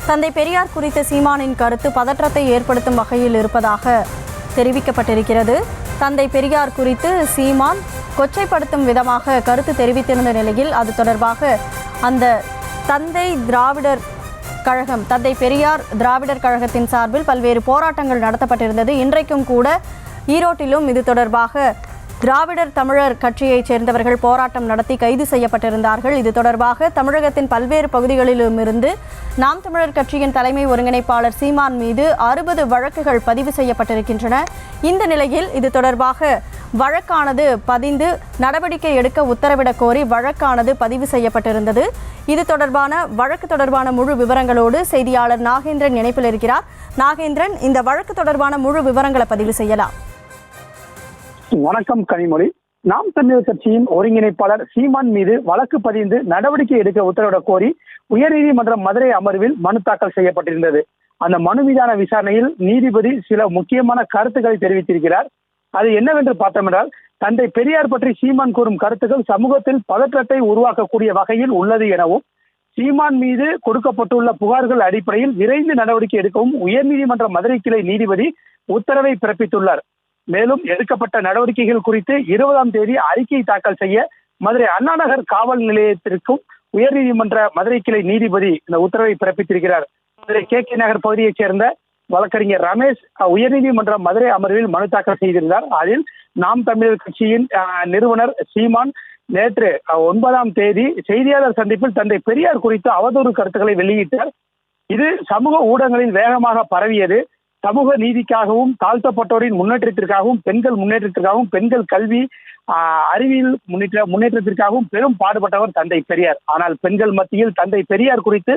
தந்தை பெரியார் குறித்த சீமானின் கருத்து பதற்றத்தை ஏற்படுத்தும் வகையில் இருப்பதாக தெரிவிக்கப்பட்டிருக்கிறது. தந்தை பெரியார் குறித்து சீமான் கொச்சைப்படுத்தும் விதமாக கருத்து தெரிவித்திருந்த நிலையில் அது தொடர்பாக அந்த தந்தை பெரியார் திராவிடர் கழகத்தின் சார்பில் பல்வேறு போராட்டங்கள் நடத்தப்பட்டிருந்தது. இன்றைக்கும் கூட ஈரோட்டிலும் இது தொடர்பாக திராவிடர் தமிழர் கட்சியைச் சேர்ந்தவர்கள் போராட்டம் நடத்தி கைது செய்யப்பட்டிருந்தார்கள். இது தொடர்பாக தமிழகத்தின் பல்வேறு பகுதிகளிலும் இருந்து நாம் தமிழர் கட்சியின் தலைமை ஒருங்கிணைப்பாளர் சீமான் மீது 60 வழக்குகள் பதிவு செய்யப்பட்டிருக்கின்றன. இந்த நிலையில் இது தொடர்பாக வழக்கானது பதிந்து நடவடிக்கை எடுக்க உத்தரவிடக் கோரி வழக்கானது பதிவு செய்யப்பட்டிருந்தது. இது தொடர்பான வழக்கு தொடர்பான முழு விவரங்களோடு செய்தியாளர் நாகேந்திரன் இணைப்பில் இருக்கிறார். நாகேந்திரன், இந்த வழக்கு தொடர்பான முழு விவரங்களை பதிவு செய்யலாம். வணக்கம் கனிமொழி. நாம் தமிழர் கட்சியின் ஒருங்கிணைப்பாளர் சீமான் மீது வழக்கு பதிந்து நடவடிக்கை எடுக்க உத்தரவிடக் கோரி உயர்நீதிமன்ற மதுரை அமர்வில் மனு தாக்கல் செய்யப்பட்டிருந்தது. அந்த மனு மீதான விசாரணையில் நீதிபதி சில முக்கியமான கருத்துக்களை தெரிவித்திருக்கிறார். அது என்னவென்று பார்த்தோமென்றால், தந்தை பெரியார் பற்றி சீமான் கூறும் கருத்துக்கள் சமூகத்தில் பதற்றத்தை உருவாக்கக்கூடிய வகையில் உள்ளது எனவும், சீமான் மீது கொடுக்கப்பட்டுள்ள புகார்கள் அடிப்படையில் விரைந்து நடவடிக்கை எடுக்கவும் உயர்நீதிமன்ற மதுரை கிளை நீதிபதி உத்தரவை பிறப்பித்துள்ளார். மேலும் எடுக்கப்பட்ட நடவடிக்கைகள் குறித்து 20ஆம் தேதி அறிக்கை தாக்கல் செய்ய மதுரை அண்ணாநகர் காவல் நிலையத்திற்கும் உயர்நீதிமன்ற மதுரை கிளை நீதிபதி இந்த உத்தரவை பிறப்பித்திருக்கிறார். மதுரை KK நகர் பகுதியைச் சேர்ந்த வழக்கறிஞர் ரமேஷ் உயர்நீதிமன்ற மதுரை அமர்வில் மனு தாக்கல் செய்திருந்தார். அதில் நாம் தமிழர் கட்சியின் நிறுவனர் சீமான் நேற்று 9ஆம் தேதி செய்தியாளர் சந்திப்பில் தந்தை பெரியார் குறித்து அவதூறு கருத்துக்களை வெளியிட்டார். இது சமூக ஊடகங்களில் வேகமாக பரவியது. சமூக நீதிக்காகவும் தாழ்த்தப்பட்டோரின் முன்னேற்றத்திற்காகவும் பெண்கள் முன்னேற்றத்திற்காகவும் பெண்கள் கல்வி அறிவியல் முன்னேற்றத்திற்காகவும் பெரும் பாடுபட்டவர் தந்தை பெரியார். ஆனால் பெண்கள் மத்தியில் தந்தை பெரியார் குறித்து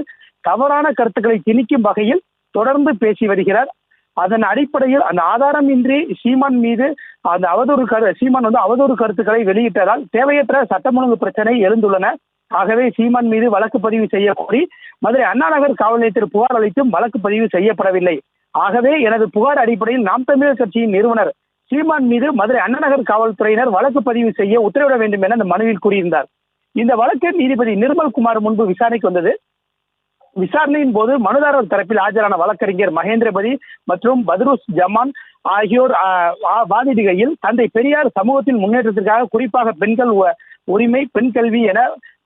தவறான கருத்துக்களை திணிக்கும் வகையில் தொடர்ந்து பேசி வருகிறார். அதன் அடிப்படையில் அந்த ஆதாரமின்றி சீமான் மீது அந்த அவதூறு கருத்துக்களை வெளியிட்டதால் தேவையற்ற சட்டம் ஒழுங்கு பிரச்சனை எழுந்துள்ளன. ஆகவே சீமான் மீது வழக்கு பதிவு செய்ய கோரி மதுரை அண்ணாநகர் காவல் நிலையத்தில் புகார் அளித்தும் வழக்கு பதிவு செய்யப்படவில்லை. ஆகவே எனது புகார் அடிப்படையில் நாம் தமிழர் கட்சியின் நிறுவனர் சீமான் மீது மதுரை அண்ணாநகர் காவல்துறையினர் வழக்கு பதிவு செய்ய உத்தரவிட வேண்டும் என அந்த மனுவில் கூறியிருந்தார். இந்த வழக்கு நீதிபதி நிர்மல்குமார் முன்பு விசாரணைக்கு வந்தது. விசாரணையின் போது மனுதாரர் தரப்பில் ஆஜரான வழக்கறிஞர் மகேந்திரபதி மற்றும் பத்ருஸ் ஜமான் ஆகியோர் வாதிடுகையில் தந்தை பெரியார் சமூகத்தின் முன்னேற்றத்திற்காக குறிப்பாக பெண்கள் உரிமை பெண் கல்வி என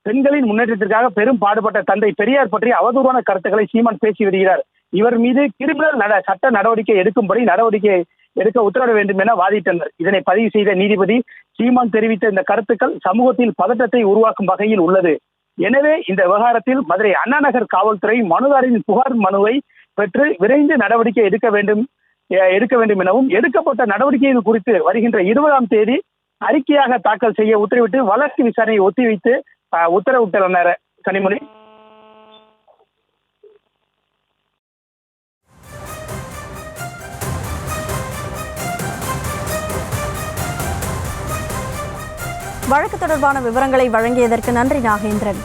பெண்களின் முன்னேற்றத்திற்காக பெரும் பாடுபட்ட தந்தை பெரியார் பற்றி அவதூறான கருத்துக்களை சீமான் பேசி வருகிறார். இவர் மீது கிரிமினல் சட்ட நடவடிக்கை எடுக்கும்படி நடவடிக்கை எடுக்க உத்தரவிட வேண்டும் என வாதிட்டனர். இதனை பதிவு செய்த நீதிபதி சீமான் தெரிவித்த இந்த கருத்துக்கள் சமூகத்தில் பதற்றத்தை உருவாக்கும் வகையில் உள்ளது. எனவே இந்த விவகாரத்தில் மதுரை அண்ணாநகர் காவல்துறை மனுதாரின் புகார் மனுவை பெற்று விரைந்து நடவடிக்கை எடுக்க வேண்டும் எனவும், எடுக்கப்பட்ட நடவடிக்கைகள் குறித்து வருகின்ற 20ஆம் தேதி அறிக்கையாக தாக்கல் செய்ய உத்தரவிட்டு வழக்கு விசாரணையை ஒத்திவைத்து உத்தரவிட்டுள்ளனர். கனிமொழி. வழக்கு தொடர்பான விவரங்களை வழங்கியதற்கு நன்றி நாகேந்திரன்.